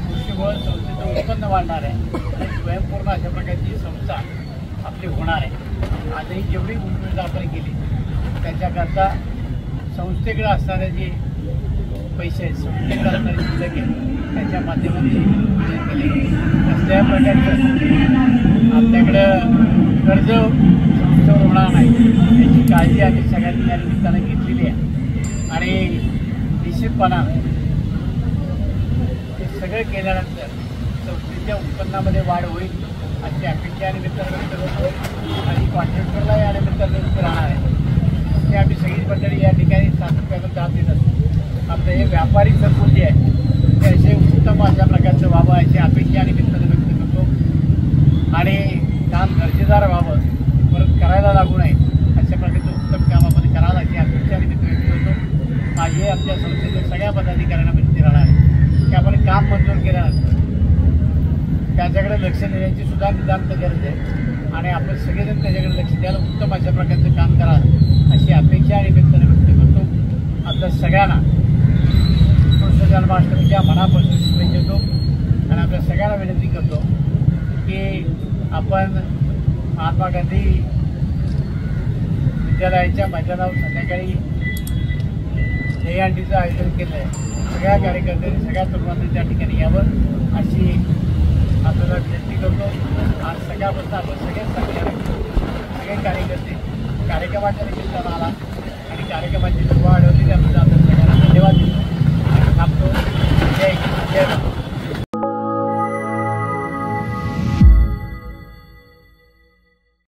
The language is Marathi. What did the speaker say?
कृषीबळ संस्थेचं उत्पन्न वाढणार आहे आणि स्वयंपूर्ण अशा प्रकारची संस्था आपली होणार आहे। आजही जेवढी गुंतवणूक आपण केली त्याच्याकरता संस्थेकडे असणारे जे पैसे आहेत, संस्थेकडे असणारे शिल्लक आहे त्याच्या माध्यमातून केले। कसल्या प्रकारचं आपल्याकडं कर्ज संस्थेवर होणार नाही याची काळजी आम्ही सगळ्यांनी या निमित्तानं घेतलेली आहे आणि निश्चितपणानं हे सगळं केल्यानंतर संस्थेच्या उत्पन्नामध्ये वाढ होईल अशी अपेक्षा या निमित्तानं व्यक्त करतो आणि कॉन्ट्रॅक्टरला या निमित्तानं व्यक्त राहणार आहे ते आम्ही सगळी मंडळी या ठिकाणी सातत्यानं दाद देत असतो। आपलं हे व्यापारी सर्कल जे आहे ते असे उत्तम अशा प्रकारचं व्हावं अशी अपेक्षा या निमित्तानं व्यक्त करतो आणि काम दर्जेदार व्हावं, परत करायला लागू नये अशा प्रकारचं उत्तम काम आपण करावं अशी अपेक्षा निमित्त व्यक्त करतो। माझे आमच्या संस्थेच्या सगळ्या पदाधिकाऱ्यांना विनंती राहणार आहे की आपण काम मंजूर केल्यानंतर त्याच्याकडे लक्ष देण्याची सुद्धा नितांत गरज आहे आणि आपण सगळेजण त्याच्याकडे लक्ष द्यायला उत्तम अशा प्रकारचं काम करावं अशी अपेक्षा आणि निमित्तानं व्यक्त करतो। आपल्या सगळ्यांना कृष्ण जन्माष्टमीच्या मनापासून शुभेच्छा देतो आणि आपल्या सगळ्यांना विनंती करतो की आपण महात्मा गांधी विद्यालयाच्या मैदानावर संध्याकाळी दहीहंडीचं आयोजन केलं आहे। सगळ्या कार्यकर्त्यांनी सगळ्या तरुणांनी त्या ठिकाणी यावं अशी आपल्याला विनंती करतो। आज सगळ्यापासून आपण सगळे कार्यकर्ते कार्यक्रमाच्या निमित्तानं आला आणि कार्यक्रमाची